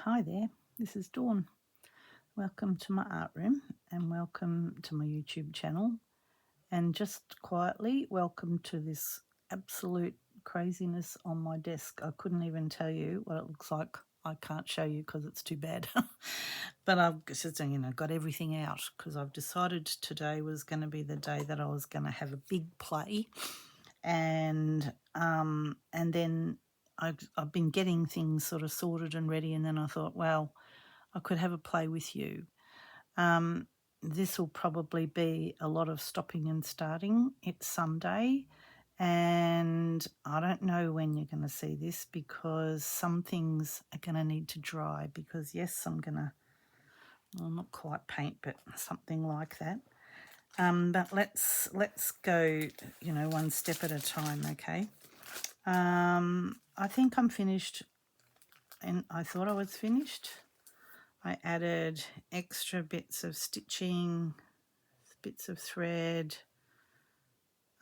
Hi there, this is Dawn. Welcome to my art room and welcome to my YouTube channel, and just quietly welcome to this absolute craziness on my desk. I couldn't even tell you what it looks like. I can't show you because it's too bad. But I've just, got everything out because I've decided today was going to be the day that I was going to have a big play, and then I've been getting things sort of sorted and ready, and then I thought, well, I could have a play with you. This will probably be a lot of stopping and starting. It's Sunday, and I don't know when you're going to see this because some things are going to need to dry because, yes, I'm going to, well, not quite paint, but something like that. But let's go, one step at a time, okay? I think I'm finished, and I thought I was finished. I added extra bits of stitching, bits of thread.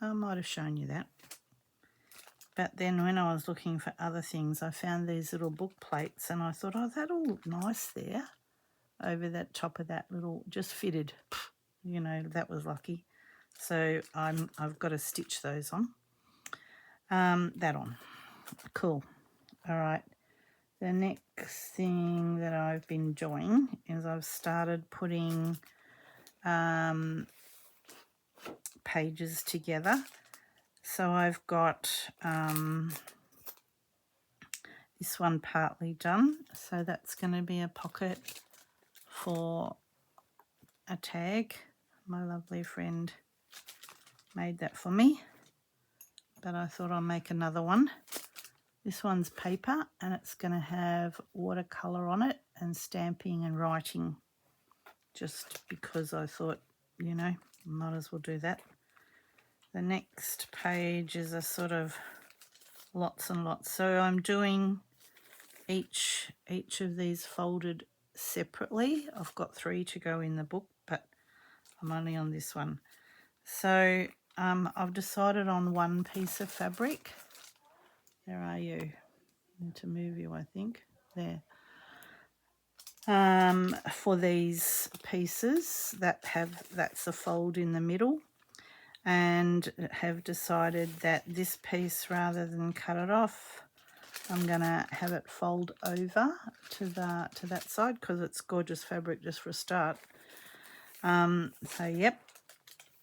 I might have shown you that. But then when I was looking for other things, I found these little book plates, and I thought, oh, that'll look nice there over that top of that little, just fitted. That was lucky. So I've got to stitch those on. That on. Cool. All right. The next thing that I've been doing is I've started putting pages together. So I've got this one partly done. So that's going to be a pocket for a tag. My lovely friend made that for me, but I thought I'll make another one. This one's paper, and it's going to have watercolor on it and stamping and writing, just because I thought, might as well do that. The next page is a sort of lots and lots. So I'm doing each of these folded separately. I've got 3 to go in the book, but I'm only on this one. So I've decided on one piece of fabric. Where are you? I need to move you, I think. There. For these pieces that's a fold in the middle, and have decided that this piece, rather than cut it off, I'm gonna have it fold over to that side because it's gorgeous fabric just for a start. So yep.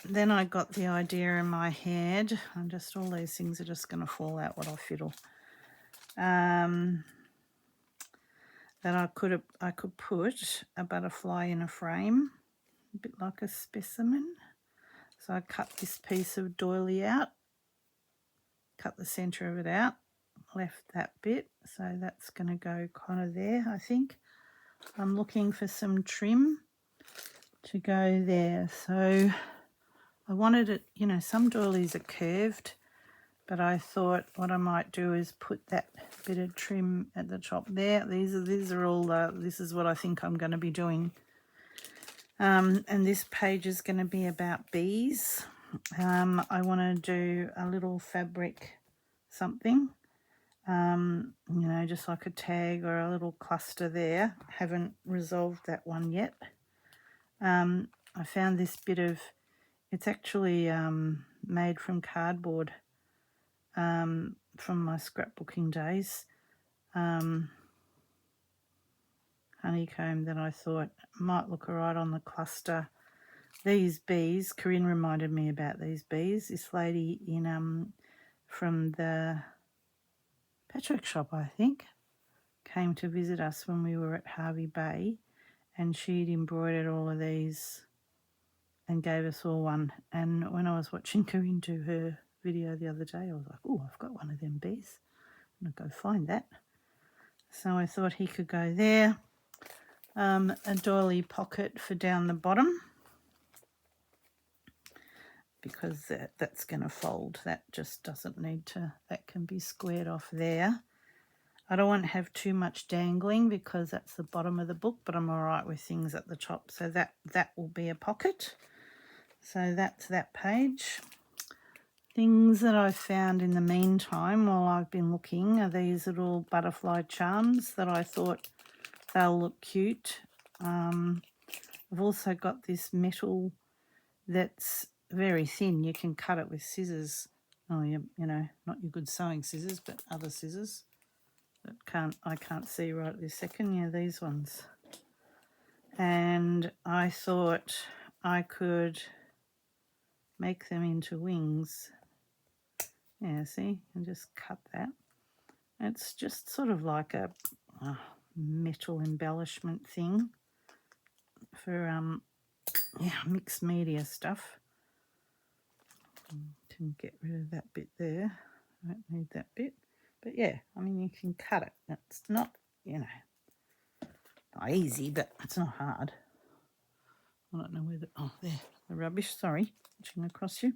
Then I got the idea in my head, and just all these things are just going to fall out what I fiddle. That I could put a butterfly in a frame, a bit like a specimen. So I cut this piece of doily out, cut the centre of it out, left that bit. So that's going to go kind of there, I think. I'm looking for some trim to go there. So I wanted it, some doilies are curved, but I thought what I might do is put that bit of trim at the top there. These are all, this is what I think I'm going to be doing. And this page is going to be about bees. I want to do a little fabric something, just like a tag or a little cluster there. Haven't resolved that one yet. I found this bit of, it's actually made from cardboard, from my scrapbooking days, honeycomb, that I thought might look alright on the cluster. These bees, Corinne reminded me about these bees. This lady in from the patchwork shop, I think, came to visit us when we were at Harvey Bay, and she'd embroidered all of these and gave us all one. And when I was watching Corinne do her video the other day, I was like, oh, I've got one of them bees. I'm going to go find that. So I thought he could go there. A doily pocket for down the bottom, because that's going to fold. That just doesn't need to, that can be squared off there. I don't want to have too much dangling because that's the bottom of the book, but I'm all right with things at the top. So that will be a pocket. So that's that page. Things that I've found in the meantime while I've been looking are these little butterfly charms that I thought They'll look cute. I've also got this metal that's very thin. You can cut it with scissors. Oh, you know, not your good sewing scissors, but other scissors that I can't see right this second. Yeah, these ones. And I thought I could make them into wings. Yeah, see, and just cut that. It's just sort of like a metal embellishment thing for mixed media stuff. Can get rid of that bit there. I don't need that bit. But yeah, I mean, you can cut it. It's not, you know, not easy, but it's not hard. I don't know where there, the rubbish, sorry, reaching across you.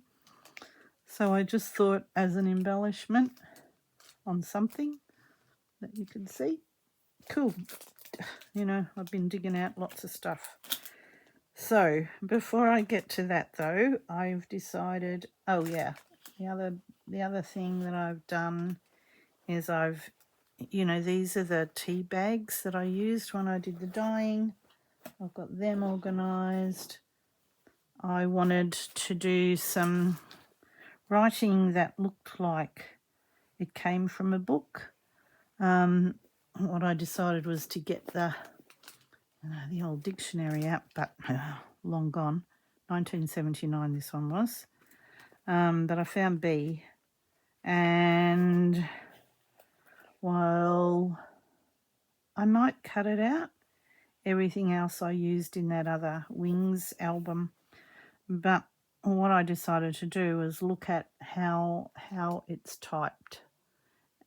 So I just thought as an embellishment on something that you can see. Cool. You know, I've been digging out lots of stuff. So before I get to that though, I've decided, oh yeah, the other thing that I've done is you know, these are the tea bags that I used when I did the dyeing. I've got them organised. I wanted to do some writing that looked like it came from a book. What I decided was to get the old dictionary out, but long gone. 1979 this one was. But I found B, and while I might cut it out, everything else I used in that other Wings album. But what I decided to do was look at how it's typed.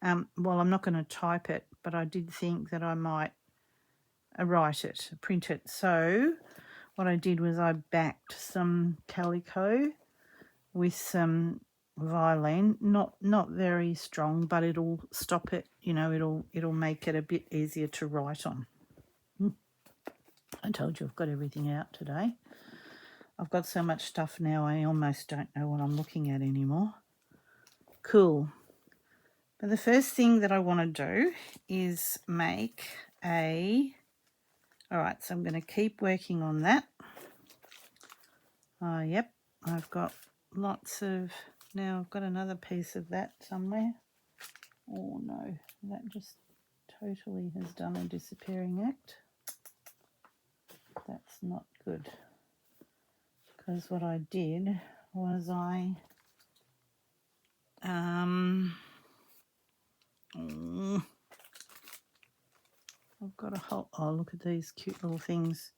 Well, I'm not going to type it, but I did think that I might write it, print it. So what I did was I backed some calico with some Vilene, not very strong, but it'll stop it, you know, it'll make it a bit easier to write on. I told you I've got everything out today. I've got so much stuff now I almost don't know what I'm looking at anymore. Cool. But the first thing that I want to do is make a... Alright, so I'm going to keep working on that. Yep, I've got lots of... Now I've got another piece of that somewhere. Oh no, that just totally has done a disappearing act. That's not good. Because what I did was I've got a whole... Oh, look at these cute little things.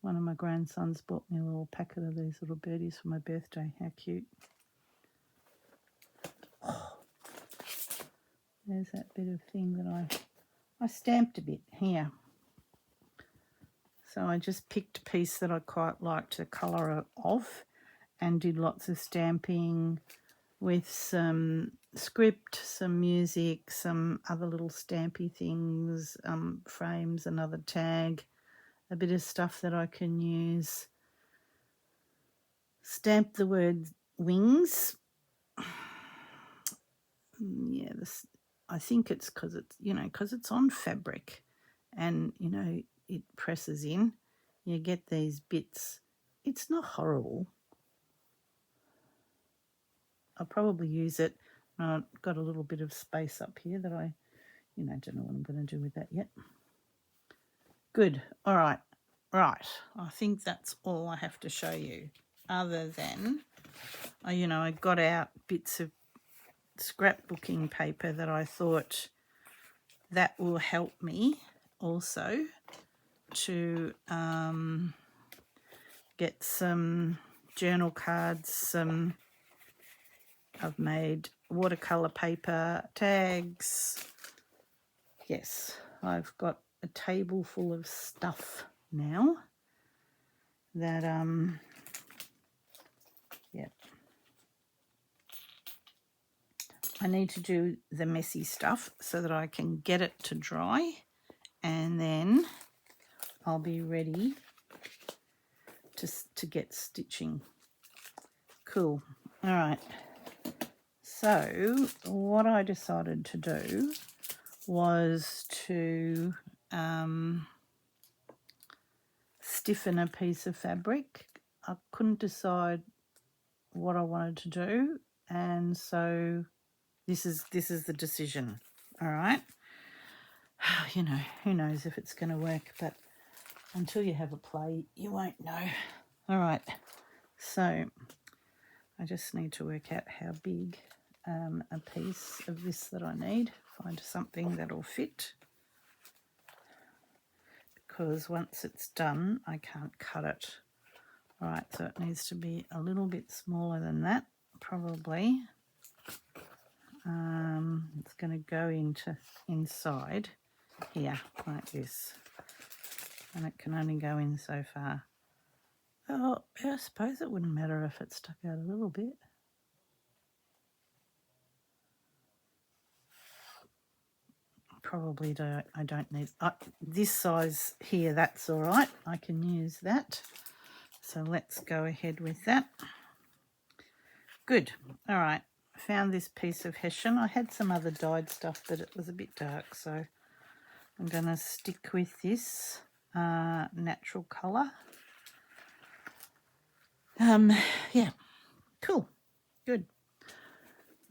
One of my grandsons bought me a little packet of these little birdies for my birthday. How cute. Oh, there's that bit of thing that I stamped a bit here. So I just picked a piece that I quite liked the colour of and did lots of stamping with some script, some music, some other little stampy things, frames, another tag, a bit of stuff that I can use. Stamp the word wings. Yeah, I think it's because it's, you know, because it's on fabric and, you know, it presses in. You get these bits. It's not horrible. I'll probably use it. I've got a little bit of space up here that I, you know, don't know what I'm going to do with that yet. Good. All right. Right. I think that's all I have to show you, other than, you know, I got out bits of scrapbooking paper that I thought that will help me also to get some journal cards. I've made watercolour paper tags. Yes, I've got a table full of stuff now that yeah, I need to do the messy stuff so that I can get it to dry, and then I'll be ready to get stitching. Cool. All right. So what I decided to do was to stiffen a piece of fabric. I couldn't decide what I wanted to do, and so this is the decision. All right. You know, who knows if it's going to work, but until you have a play, you won't know. All right. So I just need to work out how big a piece of this that I need. Find something that'll fit, because once it's done, I can't cut it. All right, so it needs to be a little bit smaller than that, probably. It's going to go inside here like this, and it can only go in so far. Oh, I suppose it wouldn't matter if it stuck out a little bit. Probably I don't need this size here. That's all right. I can use that. So let's go ahead with that. Good. All right. Found this piece of hessian. I had some other dyed stuff, but it was a bit dark, so I'm going to stick with this natural colour. Yeah, cool, good.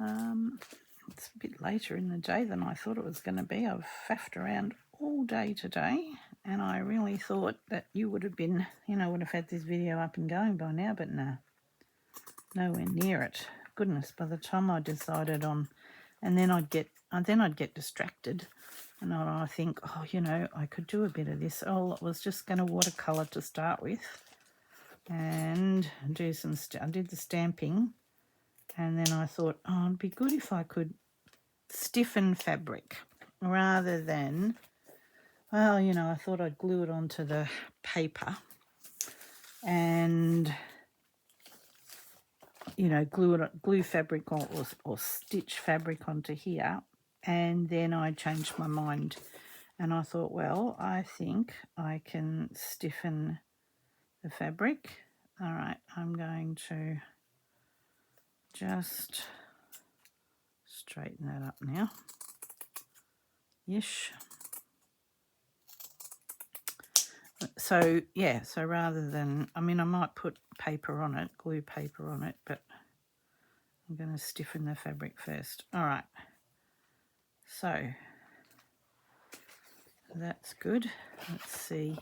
It's a bit later in the day than I thought it was going to be. I've faffed around all day today, and I really thought that you would have been, would have had this video up and going by now, but no, nowhere near it. Goodness, by the time I decided on, and then I'd get distracted, and I think, oh, I could do a bit of this. Oh, it was just going to watercolour to start with, and do some. I did the stamping, and then I thought, oh, it'd be good if I could stiffen fabric rather than, well, I thought I'd glue it onto the paper and glue fabric or stitch fabric onto here, and then I changed my mind and I thought, well, I think I can stiffen the fabric. All right, I'm going to just straighten that up now. Ish. So yeah, so rather than, I might put paper on it, glue paper on it, but I'm going to stiffen the fabric first. All right, so that's good. Let's see,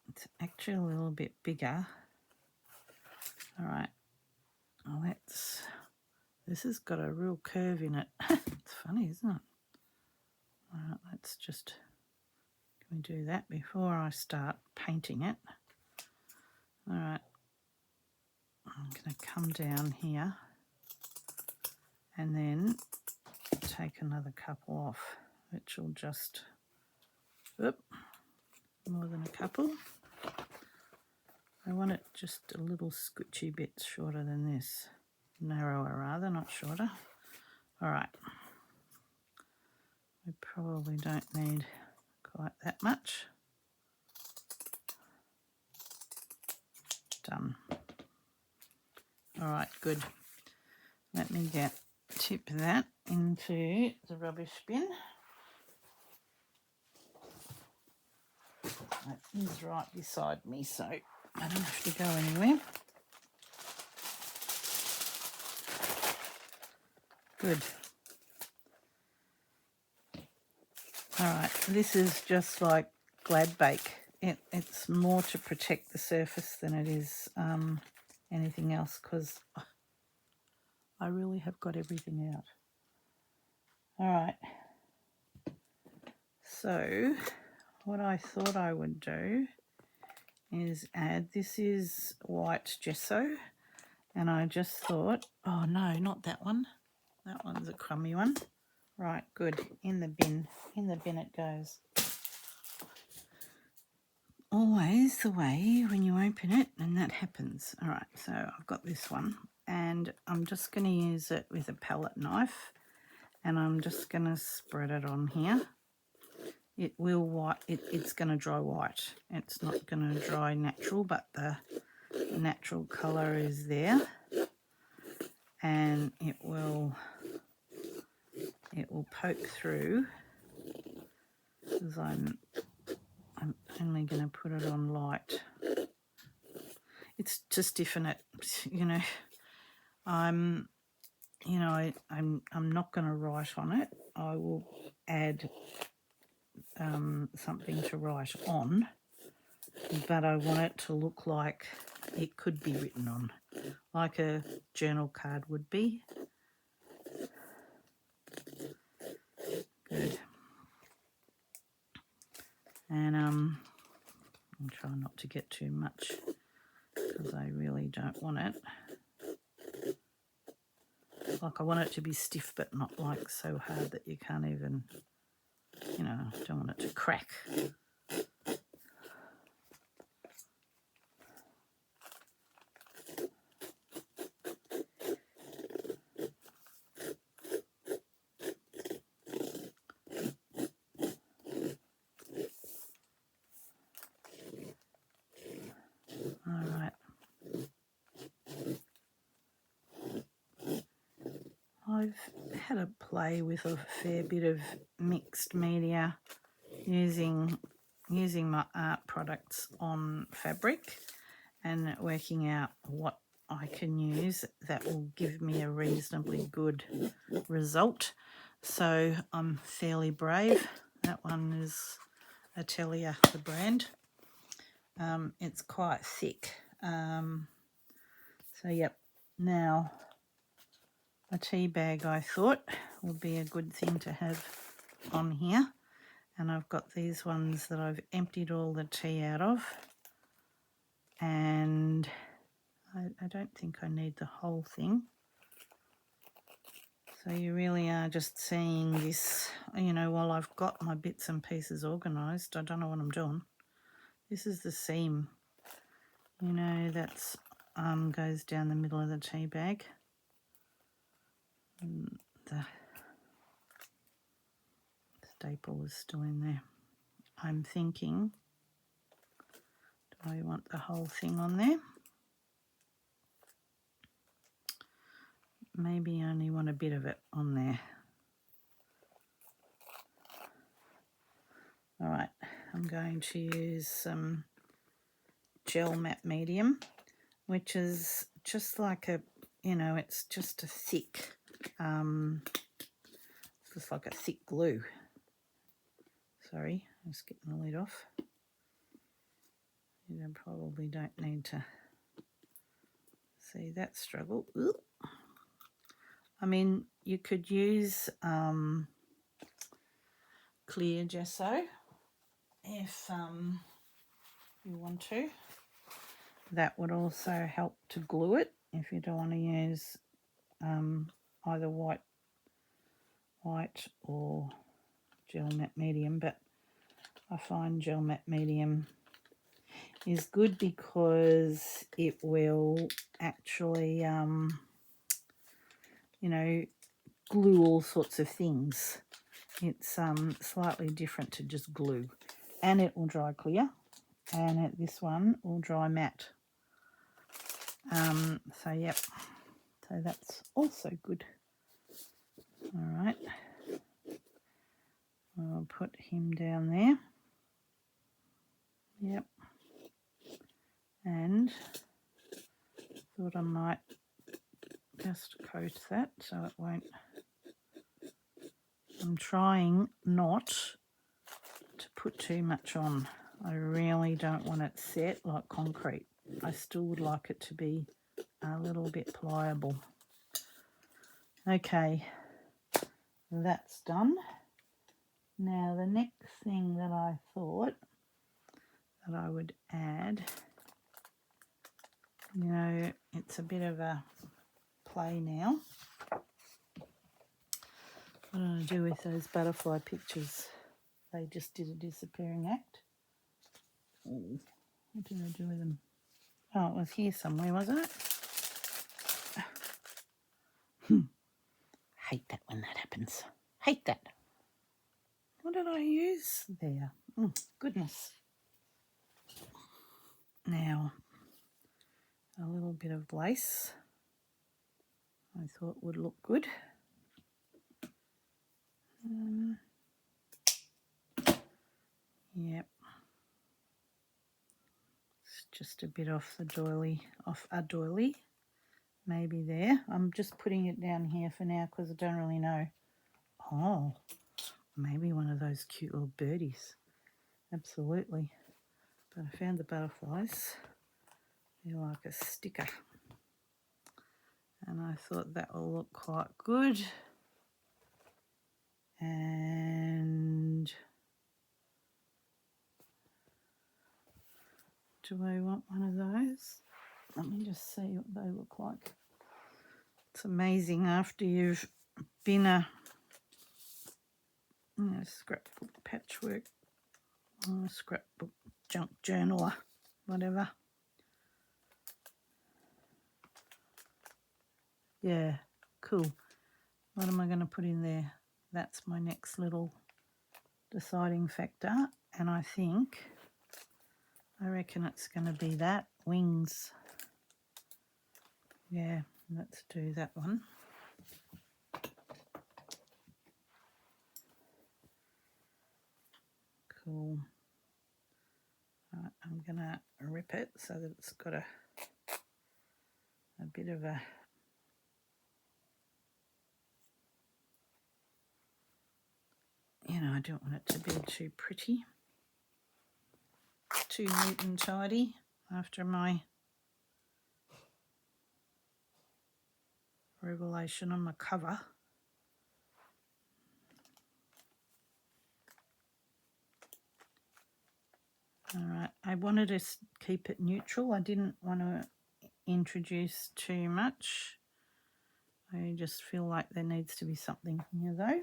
it's actually a little bit bigger. All right, well, this has got a real curve in it. It's funny, isn't it? All right, let's just, can we do that before I start painting it? All right, I'm going to come down here and then take another couple off, which will just, more than a couple. I want it just a little squishy bit shorter than this, narrower rather, not shorter. All right, we probably don't need quite that much. Done. All right, good. Let me tip that into the rubbish bin. That is right beside me, so I don't have to go anywhere. Good. All right, this is just like Glad Bake. It's more to protect the surface than it is anything else, because I really have got everything out. All right, so what I thought I would do is add, this is white gesso, and I just thought, oh no, not that one. That one's a crummy one. Right, good, in the bin it goes. Always the way when you open it and that happens. All right, so I've got this one, and I'm just going to use it with a palette knife, and I'm just going to spread it on here. It will white. It's going to dry white. It's not going to dry natural, but the natural colour is there, and it will poke through because I'm only going to put it on light. It's to stiffen it, you know. I'm not going to write on it. I will add something to write on, but I want it to look like it could be written on, like a journal card would be. Good. And I'll try not to get too much because I really don't want it. Like, I want it to be stiff, but not like so hard that you can't even, you know, don't want it to crack. All right. I've had a play with a fair bit of mixed media using my art products on fabric and working out what I can use that will give me a reasonably good result. So I'm fairly brave. That one is Atelier, the brand. It's quite thick. So yep, now a tea bag I thought would be a good thing to have on here, and I've got these ones that I've emptied all the tea out of, and I don't think I need the whole thing. So you really are just seeing this, you know, while I've got my bits and pieces organised. I don't know what I'm doing. This is the seam, you know, that's goes down the middle of the tea bag. And the staple is still in there. I'm thinking, do I want the whole thing on there? Maybe I only want a bit of it on there. All right, I'm going to use some gel matte medium, which is just like a, you know, it's just a thick, it's just like a thick glue. Sorry, I'm just getting the lid off. You probably don't need to see that struggle. Ooh. I mean, you could use clear gesso if you want to. That would also help to glue it if you don't want to use either white or gel matte medium, but I find gel matte medium is good because it will actually you know, glue all sorts of things. It's slightly different to just glue, and it will dry clear, and this one will dry matte. So yep, so that's also good. All right, I'll put him down there. Yep, and thought I might just coat that so it won't. I'm trying not to put too much on. I really don't want it set like concrete. I still would like it to be a little bit pliable. Okay, that's done. Now the next thing that I thought that I would add, you know, it's a bit of a play now. What did I do with those butterfly pictures? They just did a disappearing act. Ooh, what did I do with them? Oh, it was here somewhere, wasn't it? Hate that when that happens. Hate that. What did I use there? Oh, goodness. Now, a little bit of lace I thought would look good. just a bit off the doily, off a doily, maybe there. I'm just putting it down here for now because I don't really know. Oh, maybe one of those cute little birdies. Absolutely. But I found the butterflies. They're like a sticker. And I thought that will look quite good. And do I want one of those? Let me just see what they look like. It's amazing after you've been a scrapbook patchwork, scrapbook junk journaler, whatever. Yeah, cool. What am I going to put in there? That's my next little deciding factor, and I reckon it's going to be that, wings. Yeah, let's do that one. Cool. Right, I'm going to rip it so that it's got a bit of a I don't want it to be too pretty, too neat and tidy after my revelation on my cover. All right, I wanted to keep it neutral. I didn't want to introduce too much. I just feel like there needs to be something here though.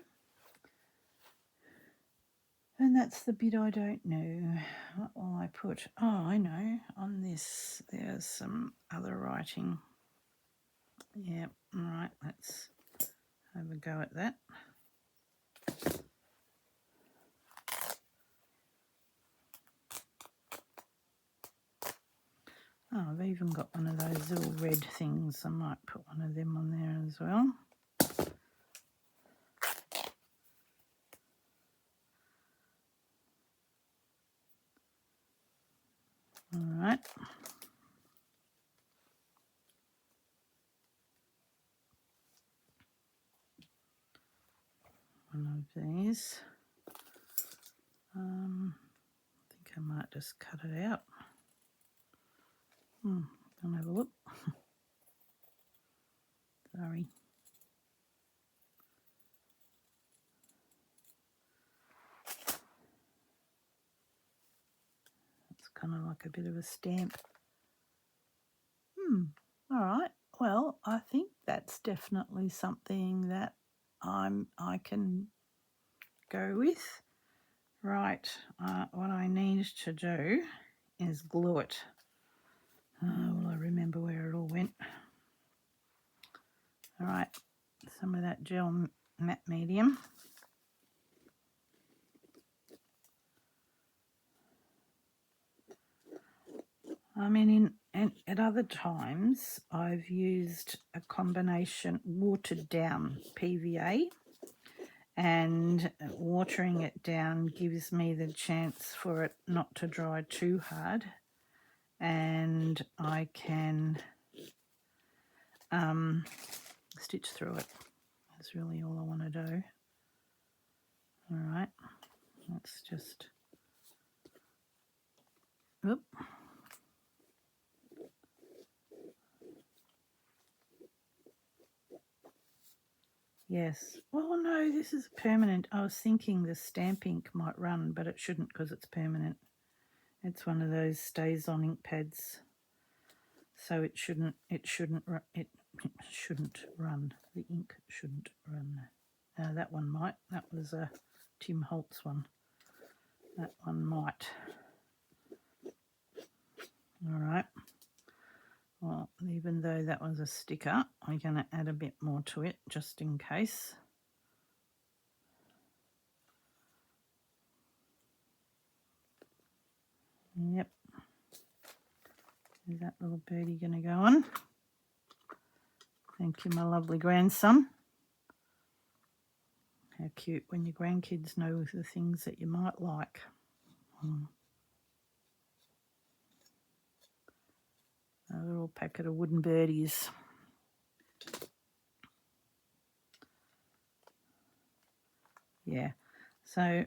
And that's the bit I don't know. What will I put? Oh, I know. On this, there's some other writing. Yeah, all right, let's have a go at that. Oh, I've even got one of those little red things. I might put one of them on there as well. All right. One of these. I think I might just cut it out. I'll have a look. Sorry. It's kind of like a bit of a stamp. All right. Well, I think that's definitely something that I can go with. Right. What I need to do is glue it. Will I remember where it all went? All right. Some of that gel matte medium. I mean, at other times I've used a combination watered down PVA, and watering it down gives me the chance for it not to dry too hard, and I can stitch through it. That's really all I want to do. All right, let's just, oop. Yes. Well, no, this is permanent. I was thinking the stamp ink might run, but it shouldn't because it's permanent. It's one of those stays on ink pads, so it shouldn't run. The ink shouldn't run. That one might. That was a Tim Holtz one. That one might. All right. Well, even though that was a sticker, I'm going to add a bit more to it just in case. Yep. Is that little birdie going to go on? Thank you, my lovely grandson. How cute when your grandkids know the things that you might like. A little packet of wooden birdies. Yeah, so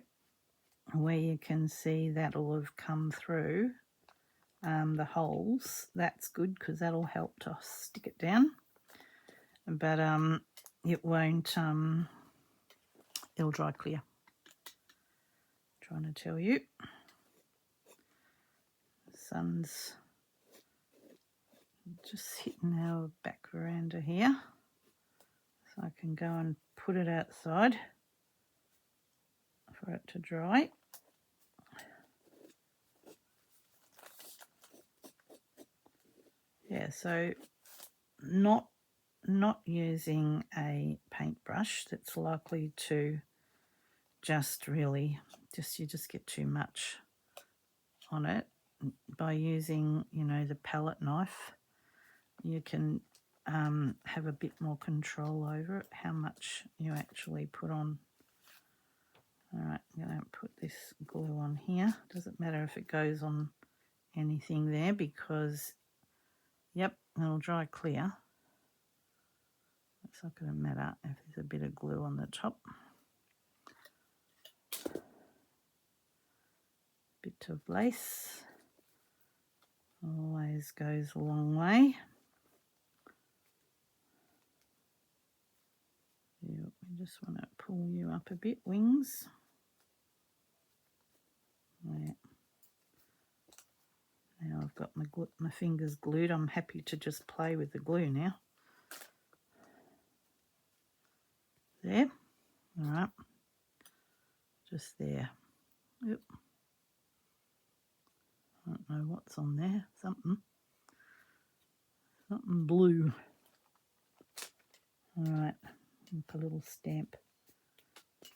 where you can see that'll have come through the holes, that's good because that'll help to stick it down. But it won't, it'll dry clear. Trying to tell you. The sun's just hitting our back veranda here. So I can go and put it outside for it to dry. Yeah, so not using a paintbrush that's likely to you just get too much on it. By using, the palette knife, you can have a bit more control over it, how much you actually put on. All right, I'm going to put this glue on here. Doesn't matter if it goes on anything there because, yep, it'll dry clear. It's not going to matter if there's a bit of glue on the top. Bit of lace always goes a long way. Yeah, we just want to pull you up a bit, wings. Yeah. Now I've got my fingers glued. I'm happy to just play with the glue now. There. All right. Just there. Yep. I don't know what's on there. Something blue. All right. Put a little stamp.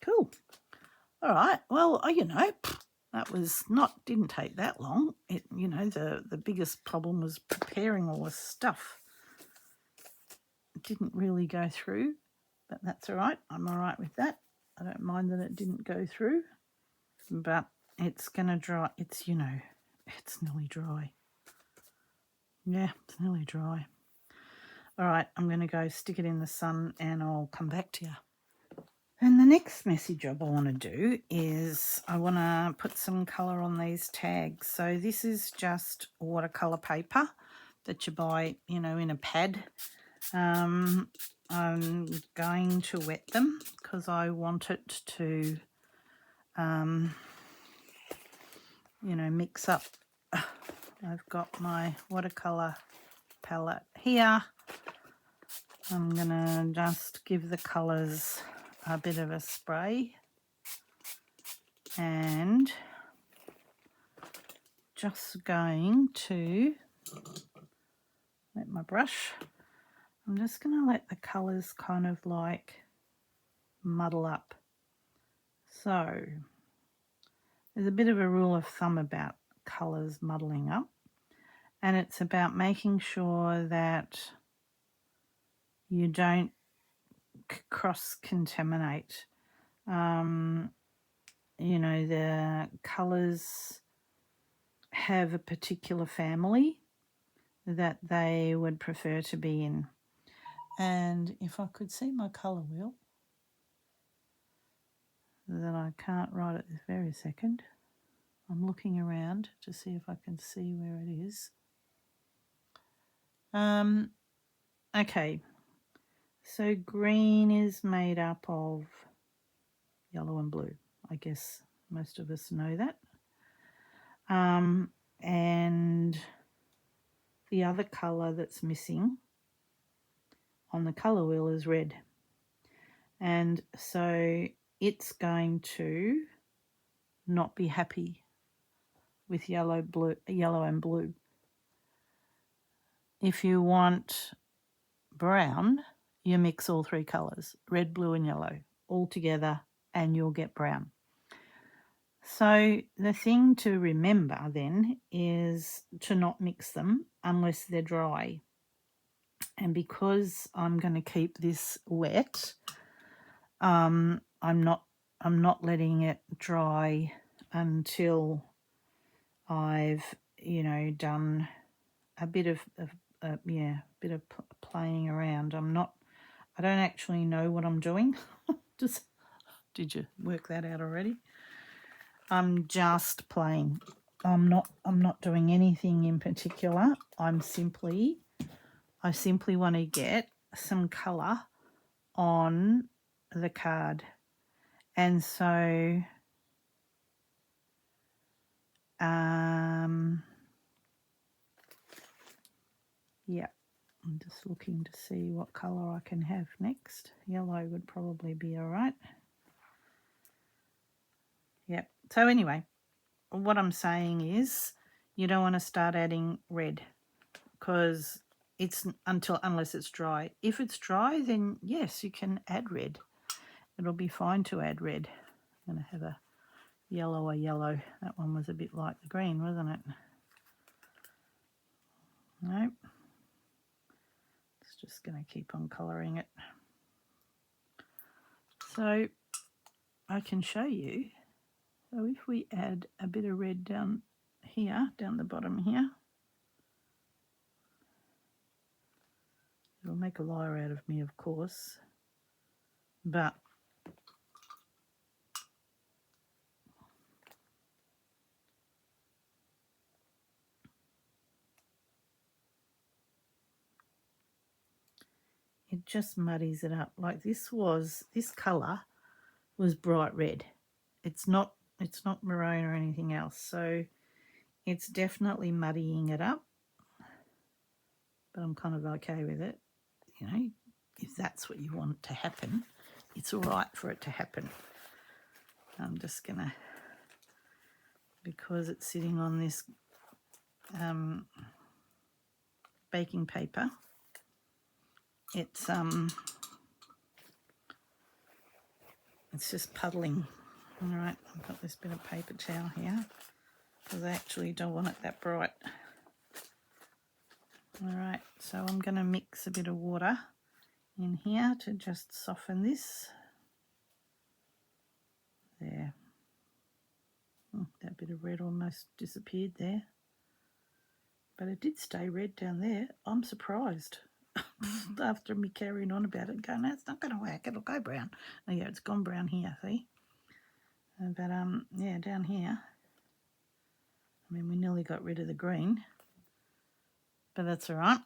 Cool. All right. Well, that didn't take that long. The biggest problem was preparing all this stuff. It didn't really go through, but that's all right. I'm all right with that. I don't mind that it didn't go through, but it's going to dry. It's nearly dry. Yeah, it's nearly dry. All right, I'm going to go stick it in the sun and I'll come back to you. And the next messy job I want to do is I want to put some colour on these tags. So this is just watercolour paper that you buy, in a pad. I'm going to wet them because I want it to, mix up. I've got my watercolour palette here. I'm going to just give the colours a bit of a spray and just going to let my brush. I'm just going to let the colours kind of like muddle up. So there's a bit of a rule of thumb about colours muddling up, and it's about making sure that you don't cross-contaminate. The colours have a particular family that they would prefer to be in. And if I could see my colour wheel, that I can't write at this very second. I'm looking around to see if I can see where it is. Okay, so green is made up of yellow and blue. I guess most of us know that. And the other colour that's missing on the colour wheel is red. And so it's going to not be happy with yellow and blue. If you want brown, you mix all three colours, red, blue and yellow, all together, and you'll get brown. So the thing to remember then is to not mix them unless they're dry. And because I'm going to keep this wet, I'm not letting it dry until I've done a bit of yeah, a bit of playing around. I don't actually know what I'm doing. Just, did you work that out already? I'm just playing. I'm not doing anything in particular. I simply want to get some colour on the card. And so yeah, I'm just looking to see what colour I can have next. Yellow would probably be all right. Yep. So anyway, what I'm saying is you don't want to start adding red because it's unless it's dry. If it's dry, then yes, you can add red. It'll be fine to add red. I'm going to have a yellow. That one was a bit like the green, wasn't it? Nope. It's just going to keep on colouring it. So I can show you. So if we add a bit of red down here, down the bottom here, it'll make a liar out of me, of course, but it just muddies it up. Like this colour was bright red. It's not maroon or anything else, so it's definitely muddying it up, but I'm kind of okay with it. You know, if that's what you want to happen, it's all right for it to happen. I'm just gonna, because it's sitting on this baking paper, it's just puddling. All right, I've got this bit of paper towel here because I actually don't want it that bright. All right, so I'm going to mix a bit of water in here to just soften this. There. Oh, that bit of red almost disappeared there. But it did stay red down there. I'm surprised. After me carrying on about it, going, no, it's not going to work. It'll go brown. Oh, yeah, it's gone brown here, see? But, yeah, down here, I mean, we nearly got rid of the green. But that's all right.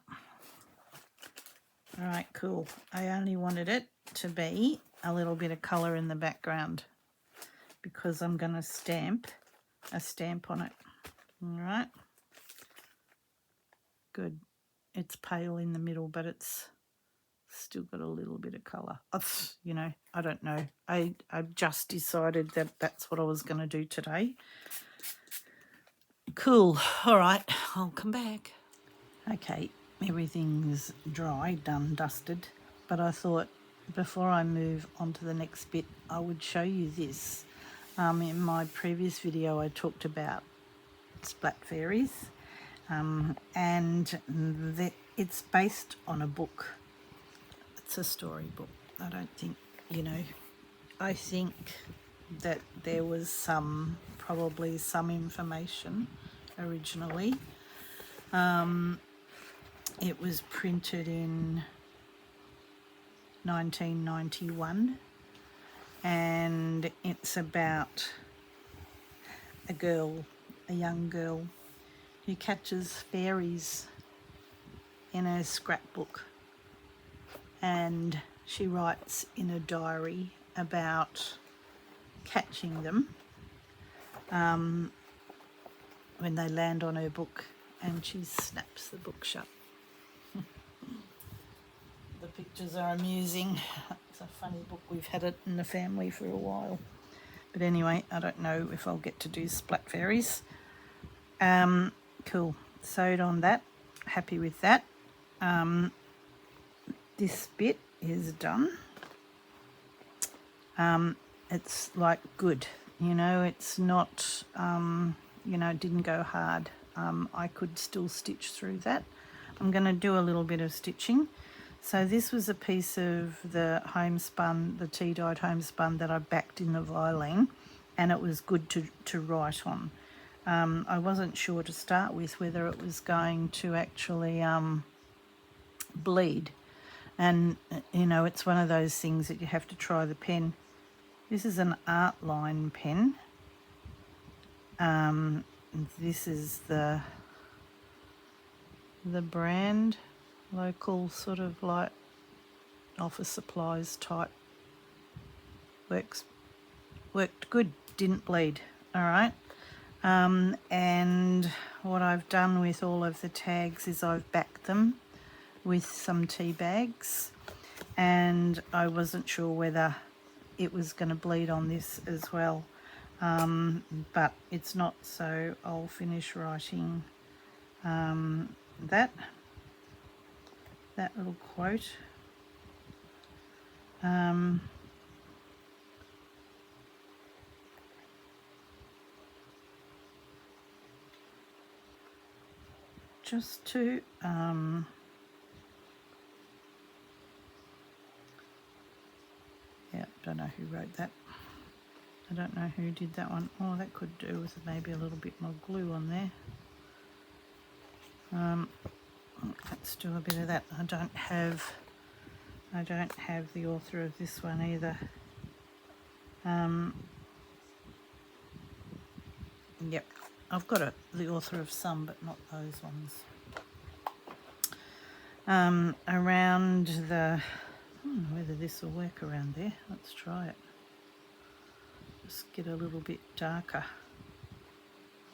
All right, cool. I only wanted it to be a little bit of colour in the background because I'm going to stamp a stamp on it. All right. Good. It's pale in the middle, but it's still got a little bit of colour. You know, I don't know. I've just decided that that's what I was going to do today. Cool. All right, I'll come back. Okay, everything's dry, done, dusted. But I thought before I move on to the next bit, I would show you this. In my previous video, I talked about splat fairies. And it's based on a book. It's a storybook. I don't think, you know, I think that there was probably some information originally. It was printed in 1991 and it's about a young girl who catches fairies in a scrapbook, and she writes in a diary about catching them when they land on her book, and she snaps the book shut. The pictures are amusing. It's a funny book. We've had it in the family for a while. But anyway, I don't know if I'll get to do splat fairies. Cool. Sewed on that. Happy with that. This bit is done. It's like good. You know, it's not, you know, it didn't go hard. I could still stitch through that. I'm going to do a little bit of stitching. So this was a piece of the homespun, the tea-dyed homespun that I backed in the violin, and it was good to write on. I wasn't sure to start with whether it was going to actually bleed. And, you know, it's one of those things that you have to try the pen. This is an art line pen. This is the brand, local sort of like office supplies type. Worked good, didn't bleed. All right. And what I've done with all of the tags is I've backed them with some tea bags, and I wasn't sure whether it was going to bleed on this as well, but it's not, so I'll finish writing that little quote. Just to yeah, don't know who wrote that. I don't know who did that one. Oh, that could do with maybe a little bit more glue on there. Let's do a bit of that. I don't have the author of this one either. Yep, I've got the author of some, but not those ones. Around the, whether this will work around there. Let's try it. Just get a little bit darker.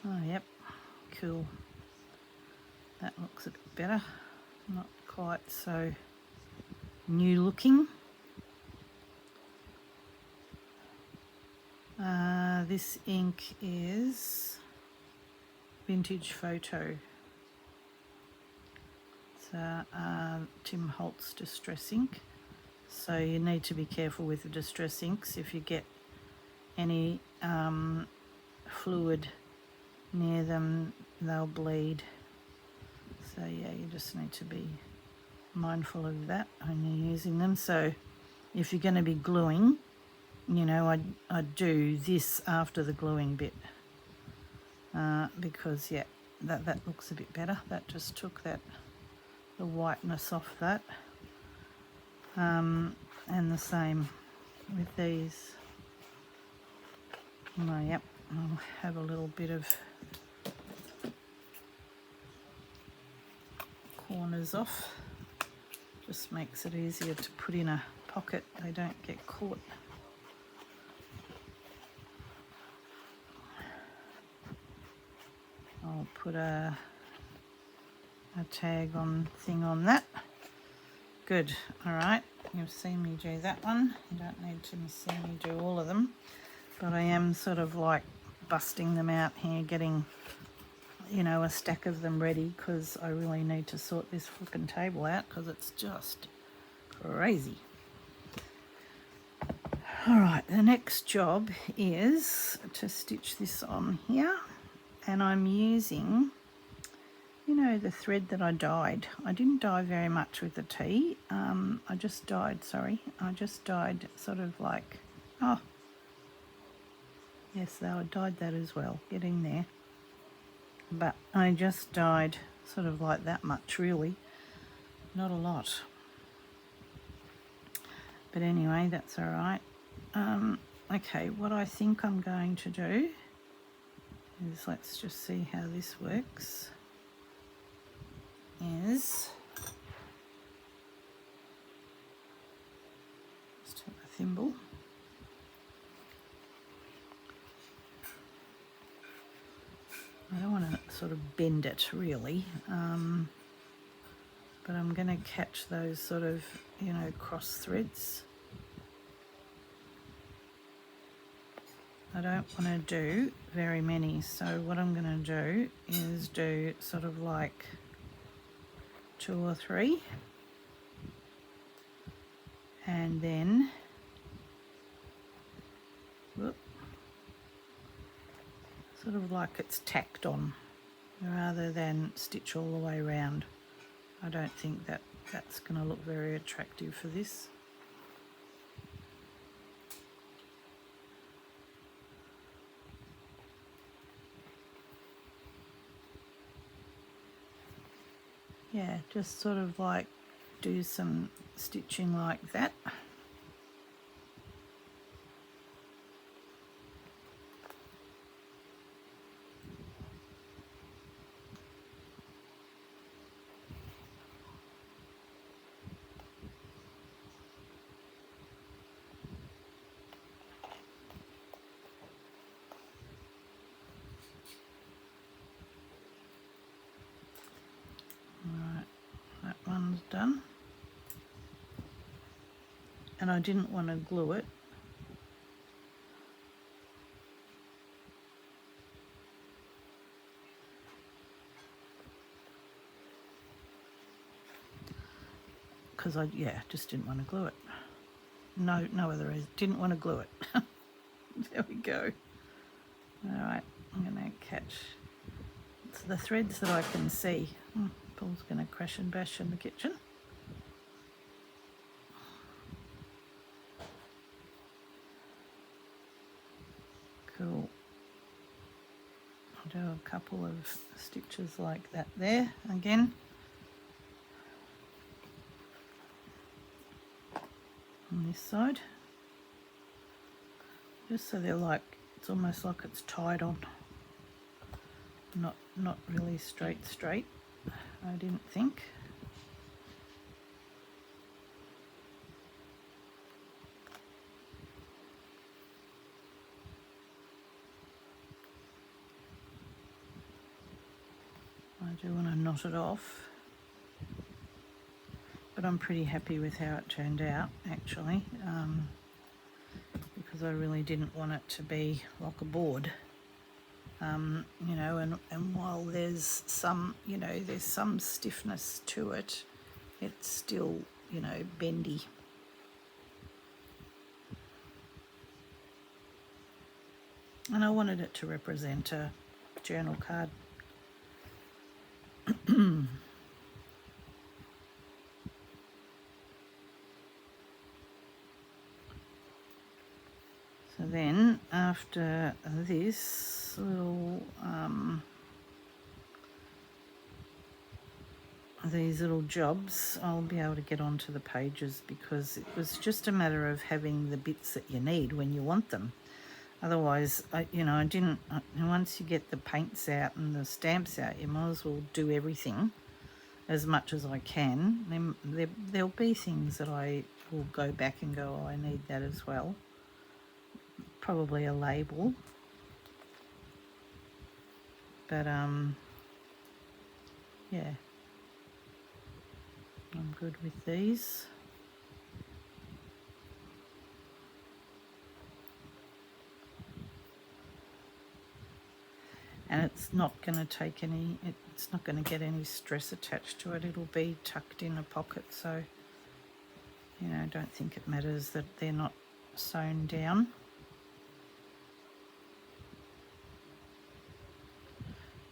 Oh, yep, cool. That looks a bit better. Not quite so new looking. This ink is Vintage Photo. It's Tim Holtz Distress ink. So you need to be careful with the distress inks. If you get any fluid near them, they'll bleed. So yeah, you just need to be mindful of that when you're using them. So if you're going to be gluing, you know, I'd do this after the gluing bit, because yeah, that looks a bit better. That just took the whiteness off that. And the same with these. Oh, yep, I'll have a little bit of corners off. Just makes it easier to put in a pocket. They don't get caught. I'll put a tag on thing on that. Good. All right, you've seen me do that one. You don't need to see me do all of them, but I am sort of like busting them out here, getting, you know, a stack of them ready, because I really need to sort this flipping table out because it's just crazy. All right, the next job is to stitch this on here, and I'm using, you know, the thread that I dyed. I didn't dye very much with the tea. I just dyed sort of like, oh yes, I dyed that as well, getting there. But I just dyed sort of like that much, really, not a lot. But anyway, that's all right. Okay, what I think I'm going to do is, let's just see how this works, is just have a thimble. I don't want to sort of bend it really, but I'm going to catch those sort of, you know, cross threads. I don't want to do very many, so what I'm going to do is do sort of like 2 or 3, and then whoop, sort of like it's tacked on rather than stitch all the way around. I don't think that's going to look very attractive for this. yeah, just sort of like do some stitching like that. Alright, that one's done. And I didn't want to glue it. Because I, yeah, just didn't want to glue it. No other reason. Didn't want to glue it. There we go. Alright, I'm going to catch the threads that I can see. Paul's going to crash and bash in the kitchen. Cool. I'll do a couple of stitches like that there again. On this side. Just so they're like, it's almost like it's tied on. Not really straight, I didn't think. I do want to knot it off, but I'm pretty happy with how it turned out actually, because I really didn't want it to be like a board, you know, and while there's some, you know, there's some stiffness to it, it's still, you know, bendy. And I wanted it to represent a journal card. So then after this little these little jobs, I'll be able to get onto the pages, because it was just a matter of having the bits that you need when you want them. Otherwise, you know, I didn't, once you get the paints out and the stamps out, you might as well do everything as much as I can. Then there'll be things that I will go back and go, oh, I need that as well. Probably a label. But, yeah. I'm good with these. And it's not going to take any, it's not going to get any stress attached to it. It'll be tucked in a pocket, so, you know, I don't think it matters that they're not sewn down.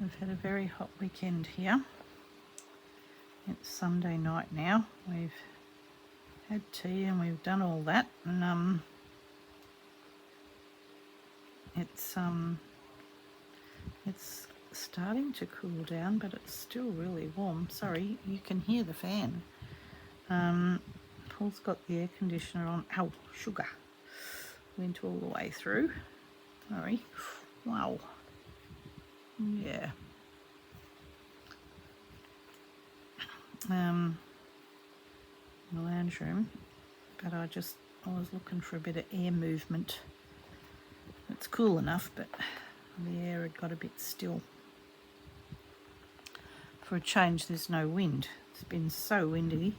We've had a very hot weekend here. It's Sunday night now. We've had tea and we've done all that, and it's starting to cool down, but it's still really warm. Sorry, you can hear the fan. Paul's got the air conditioner on. Ow, sugar. Went all the way through. Sorry. Wow. Yeah. The lounge room, but I was looking for a bit of air movement. It's cool enough, but the air had got a bit still. For a change, there's no wind. It's been so windy,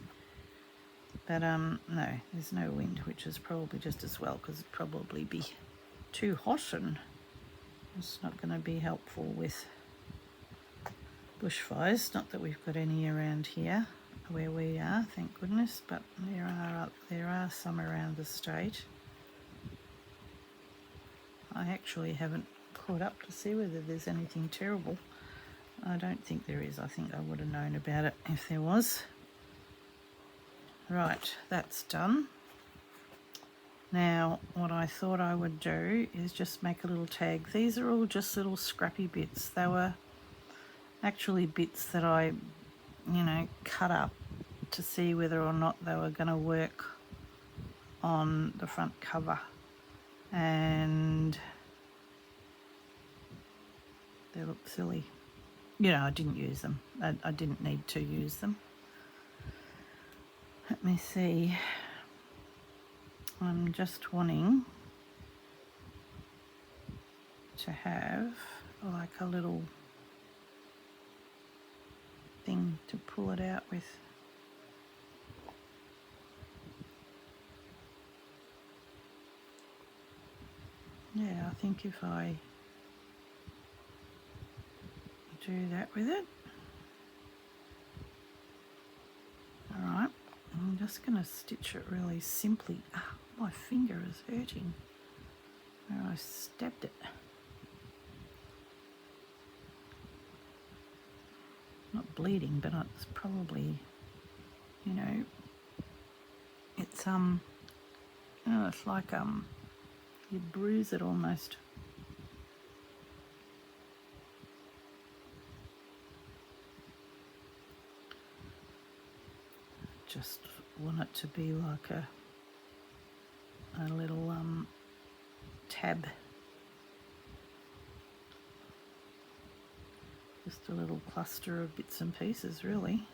but no, there's no wind, which is probably just as well, because it'd probably be too hot and it's not going to be helpful with bushfires. Not that we've got any around here where we are, thank goodness, but there are some around the state. I actually haven't caught up to see whether there's anything terrible. I don't think there is. I think I would have known about it if there was. Right, that's done. Now, what I thought I would do is just make a little tag. These are all just little scrappy bits. They were actually bits that I you know, cut up to see whether or not they were going to work on the front cover, and they look silly. You know, I didn't use them. I didn't need to use them. Let me see. I'm just wanting to have like a little thing to pull it out with. Yeah, I think if I do that with it. Alright, I'm just going to stitch it really simply. Ah, my finger is hurting where I stabbed it. Not bleeding, but it's probably, you know, it's oh, it's like you bruise it almost. Just want it to be like a little tab, just a little cluster of bits and pieces, really.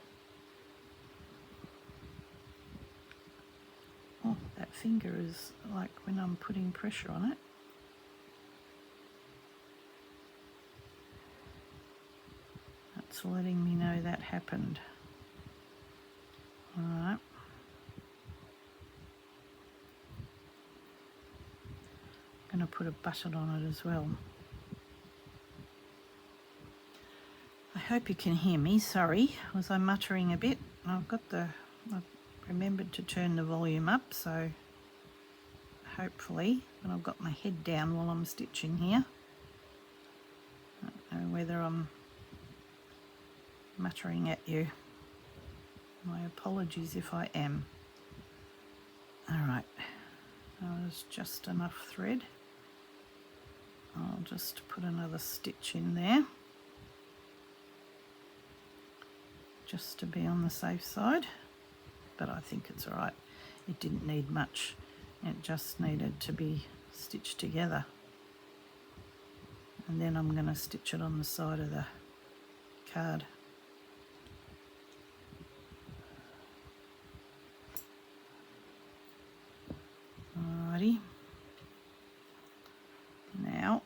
Oh, that finger is like when I'm putting pressure on it. That's letting me know that happened. Alright. I'm going to put a button on it as well. I hope you can hear me. Sorry, was I muttering a bit? I remembered to turn the volume up, so hopefully, and I've got my head down while I'm stitching here. I don't know whether I'm muttering at you. My apologies if I am. Alright, that was just enough thread. I'll just put another stitch in there, just to be on the safe side, but I think it's alright. It didn't need much, it just needed to be stitched together. And then I'm going to stitch it on the side of the card. Alrighty. Now,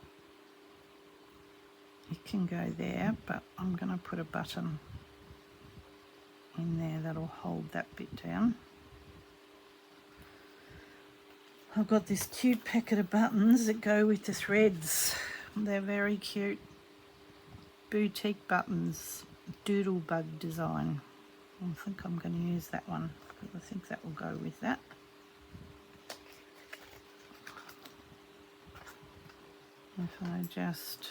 it can go there, but I'm going to put a button in there that'll hold that bit down. I've got this cute packet of buttons that go with the threads. They're very cute. Boutique buttons, doodlebug design. I think I'm going to use that one because I think that will go with that. If I just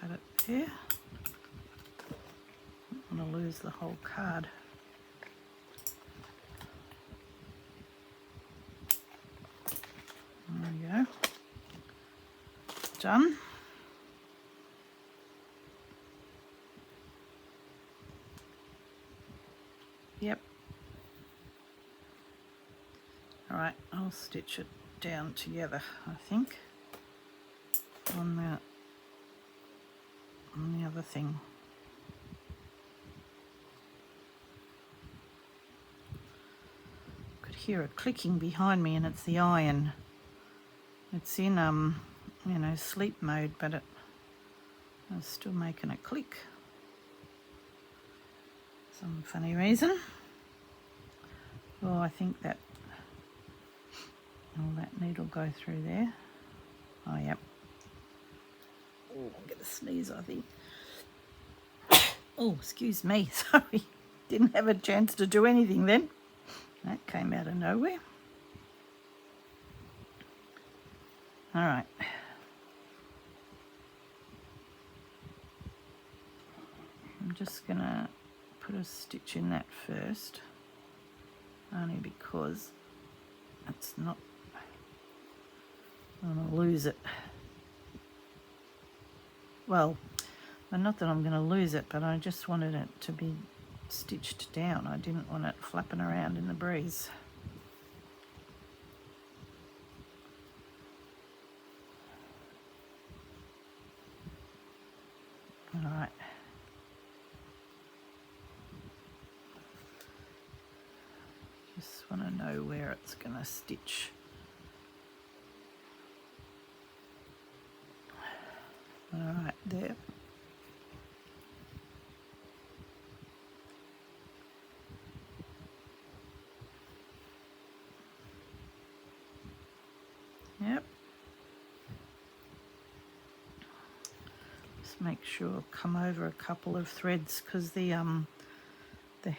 cut it there, I'm going to lose the whole card. There we go. Done. Yep. Alright, I'll stitch it down together, I think, on the other thing. I could hear it clicking behind me, and it's the iron. It's in you know, sleep mode, but it's still making it click. Some funny reason. Oh, I think that need will go through there. Oh, yep. Oh, I'm going to sneeze, I think. Oh, excuse me, sorry. Didn't have a chance to do anything then. That came out of nowhere. All right. I'm just going to put a stitch in that first, only because it's not, I'm going to lose it. well, not that I'm going to lose it, but I just wanted it to be stitched down. I didn't want it flapping around in the breeze. All right. Just want to know where it's going to stitch. All right, there. Yep. Just make sure come over a couple of threads because the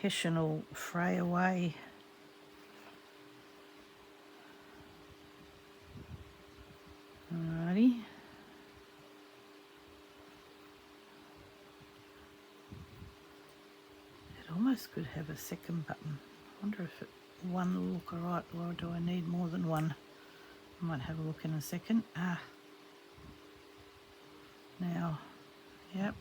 hessian will fray away. Alrighty. It almost could have a second button. I wonder if one will look alright, or do I need more than one? I might have a look in a second. Now, yep.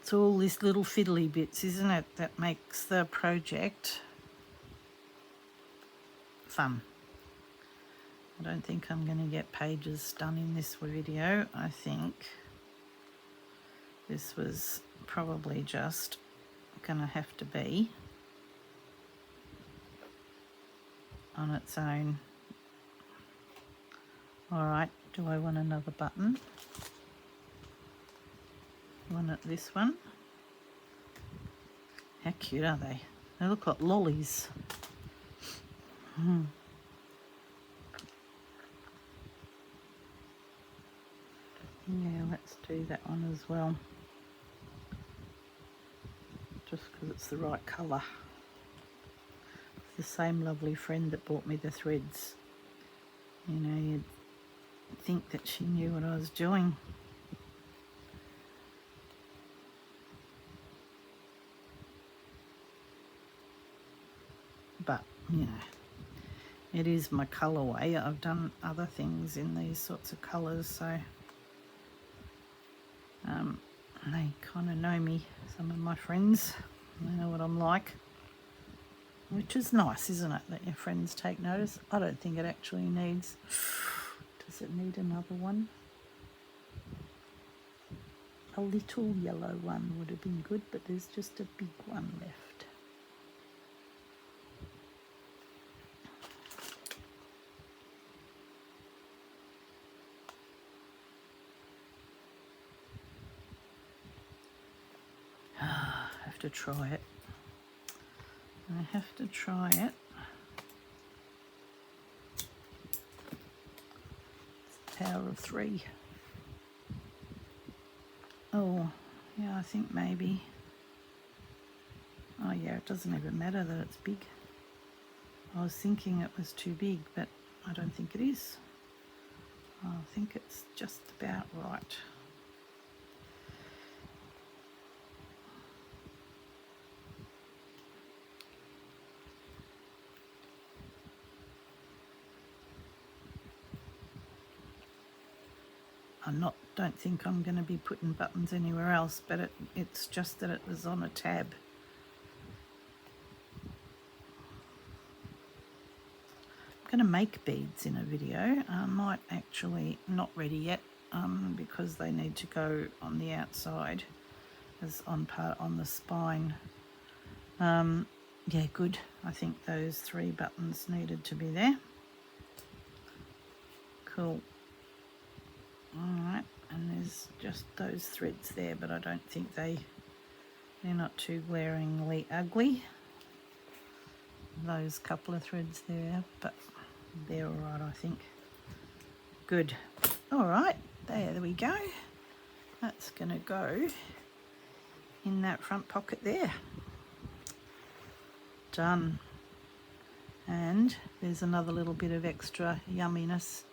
It's all these little fiddly bits, isn't it, that makes the project fun. I don't think I'm going to get pages done in this video. I think this was probably just going to have to be on its own. All right, do I want another button? Want it this one? How cute are they? They look like lollies. Yeah, let's do that one as well. Just because it's the right colour. It's the same lovely friend that bought me the threads. You know, you'd think that she knew what I was doing. But, you know, it is my colourway. I've done other things in these sorts of colours, so they kind of know me, some of my friends. They know what I'm like, which is nice, isn't it, that your friends take notice? I don't think it actually needs... Does it need another one? A little yellow one would have been good, but there's just a big one left. I have to try it. I have to try it. It's the power of 3. Oh, yeah, I think maybe. Oh yeah, it doesn't even matter that it's big. I was thinking it was too big, but I don't think it is. I think it's just about right. Don't think I'm going to be putting buttons anywhere else, but it's just that it was on a tab. I'm going to make beads in a video. I might actually, not ready yet, because they need to go on the outside as on the spine. Yeah, good. I think those 3 buttons needed to be there. Cool. Alright, and there's just those threads there, but I don't think they're not too glaringly ugly. Those couple of threads there, but they're alright, I think. Good. Alright, there we go. That's going to go in that front pocket there. Done. And there's another little bit of extra yumminess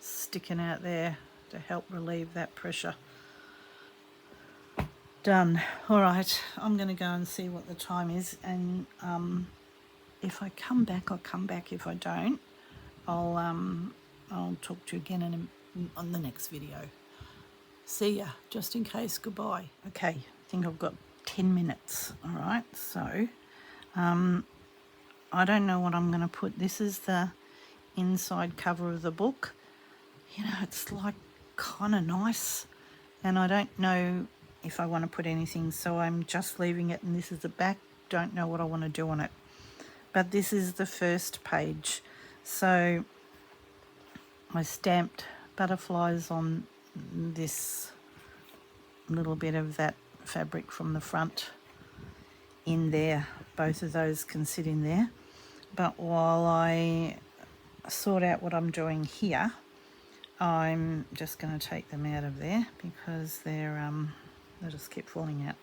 sticking out there to help relieve that pressure. Done. All right, I'm going to go and see what the time is, and if I come back, I'll come back. If I don't, I'll talk to you again on the next video. See ya, just in case. Goodbye. Okay, I think I've got 10 minutes. All right, so I don't know what I'm going to put. This is the inside cover of the book. You know, it's like kind of nice, and I don't know if I want to put anything, so I'm just leaving it, and this is the back. Don't know what I want to do on it, but this is the first page. So I stamped butterflies on this little bit of that fabric from the front in there. Both of those can sit in there, but while I sort out what I'm doing here, I'm just going to take them out of there because they just keep falling out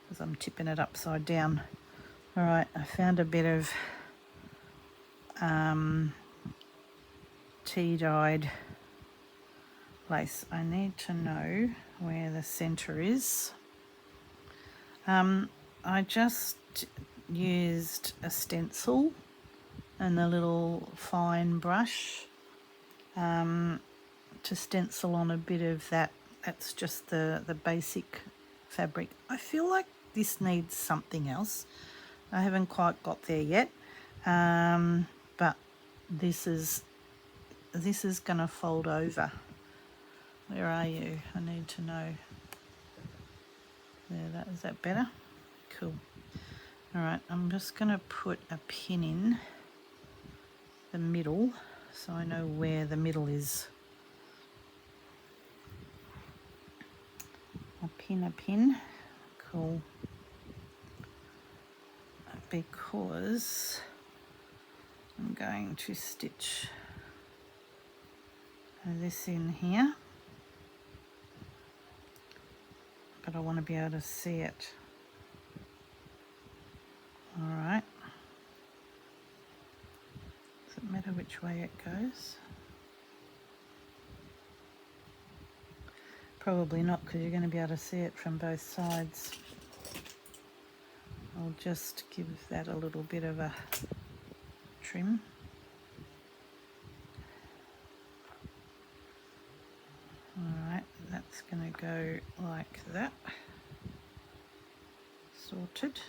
because I'm tipping it upside down. All right, I found a bit of tea-dyed lace. I need to know where the center is. I just used a stencil and a little fine brush to stencil on a bit of that. That's just the basic fabric. I feel like this needs something else. I haven't quite got there yet, but this is going to fold over. Where are you? I need to know. There, is that better? Cool. All right, I'm just going to put a pin in the middle so I know where the middle is. A pin. Cool. Because I'm going to stitch this in here, but I want to be able to see it. All right. Does it matter which way it goes? Probably not, because you're going to be able to see it from both sides. I'll just give that a little bit of a trim. Alright, that's going to go like that. Sorted.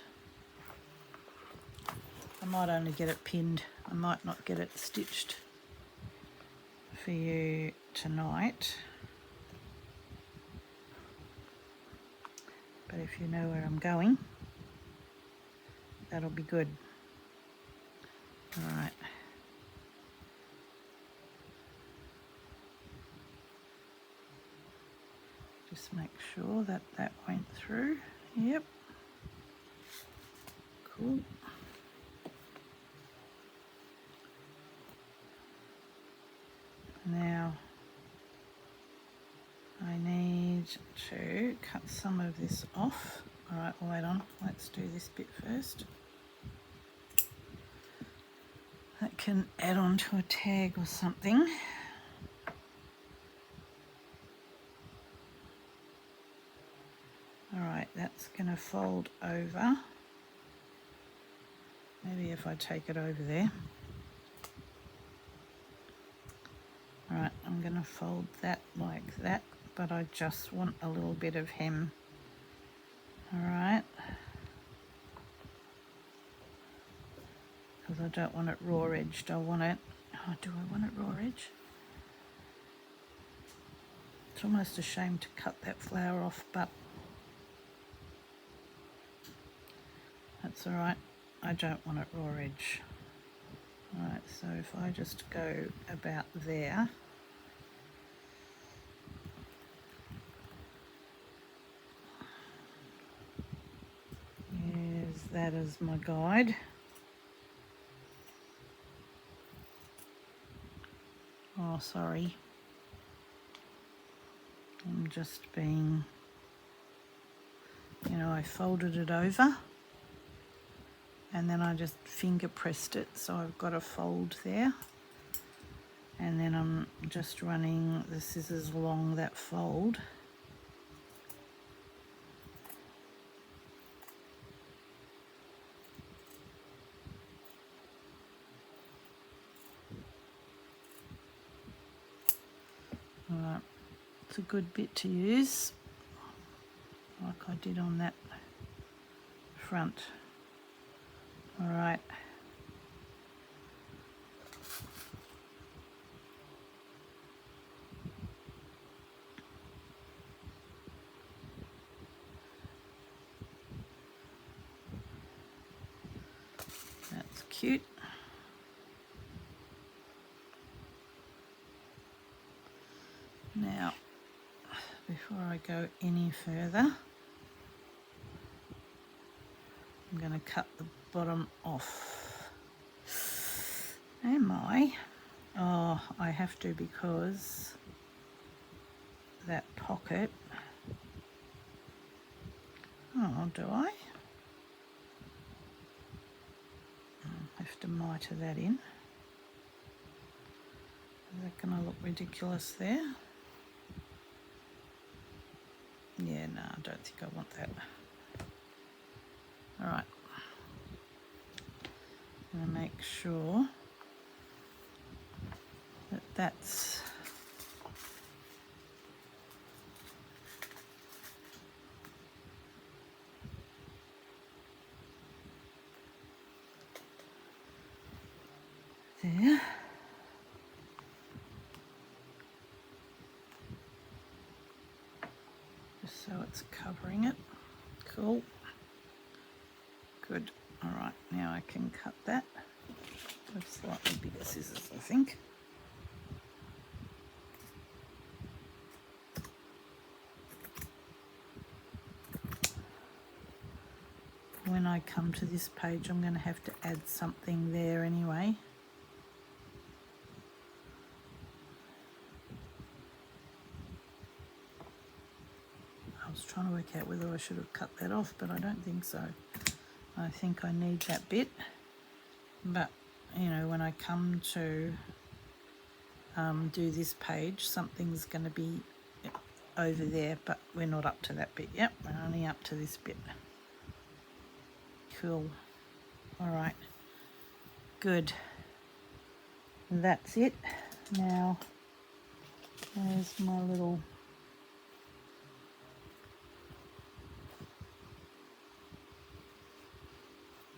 I might only get it pinned. I might not get it stitched for you tonight. But if you know where I'm going, that'll be good. All right. Just make sure that that went through. Yep. Cool. Now, I need to cut some of this off. All right, wait on. Let's do this bit first. That can add on to a tag or something. All right, that's going to fold over. Maybe if I take it over there. All right, I'm going to fold that like that, but I just want a little bit of hem. All right. Because I don't want it raw edged. I want it, oh, do I want it raw edge? It's almost a shame to cut that flower off, but that's all right. I don't want it raw edge. All right, so if I just go about there, use that as my guide. Oh, sorry. I'm just being, you know, I folded it over and then I just finger pressed it, so I've got a fold there, and then I'm just running the scissors along that fold Alright, it's a good bit to use, like I did on that front. Alright. That's cute. Now, before I go any further, I'm going to cut the bottom off. Am I? Oh, I have to, because that pocket. Oh, do I? I have to mitre that in. Is that going to look ridiculous there? Yeah, no, I don't think I want that. Alright. I'm going to make sure that that's there. Just so it's covering it. Cool. Good. Alright, now I can cut that with slightly bigger scissors, I think. When I come to this page, I'm going to have to add something there anyway. I was trying to work out whether I should have cut that off, but I don't think so. I think I need that bit. But, you know, when I come to do this page, something's going to be over there, but we're not up to that bit yet. We're only up to this bit. Cool. Alright. Good. That's it. Now, there's my little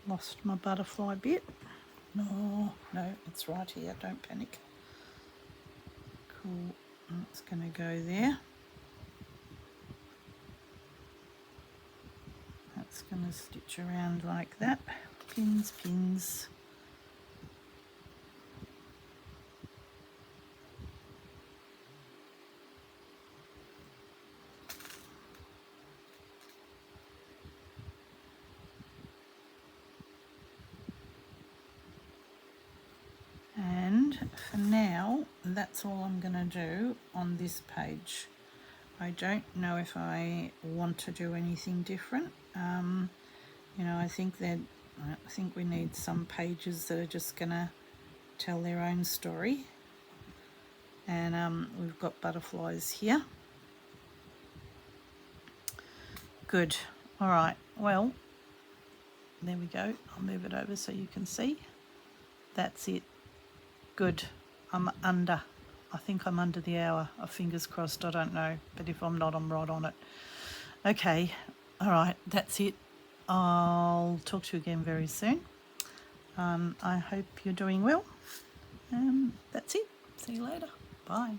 lost my butterfly bit. No, it's right here. Don't panic. Cool. It's going to go there. That's going to stitch around like that. Pins, pins. And for now, that's all I'm going to do on this page. I don't know if I want to do anything different. You know, I think we need some pages that are just going to tell their own story. And we've got butterflies here. Good. All right. Well, there we go. I'll move it over so you can see. That's it. Good. I'm under. I think I'm under the hour. Fingers crossed. I don't know. But if I'm not, I'm right on it. Okay. All right. That's it. I'll talk to you again very soon. I hope you're doing well. That's it. See you later. Bye.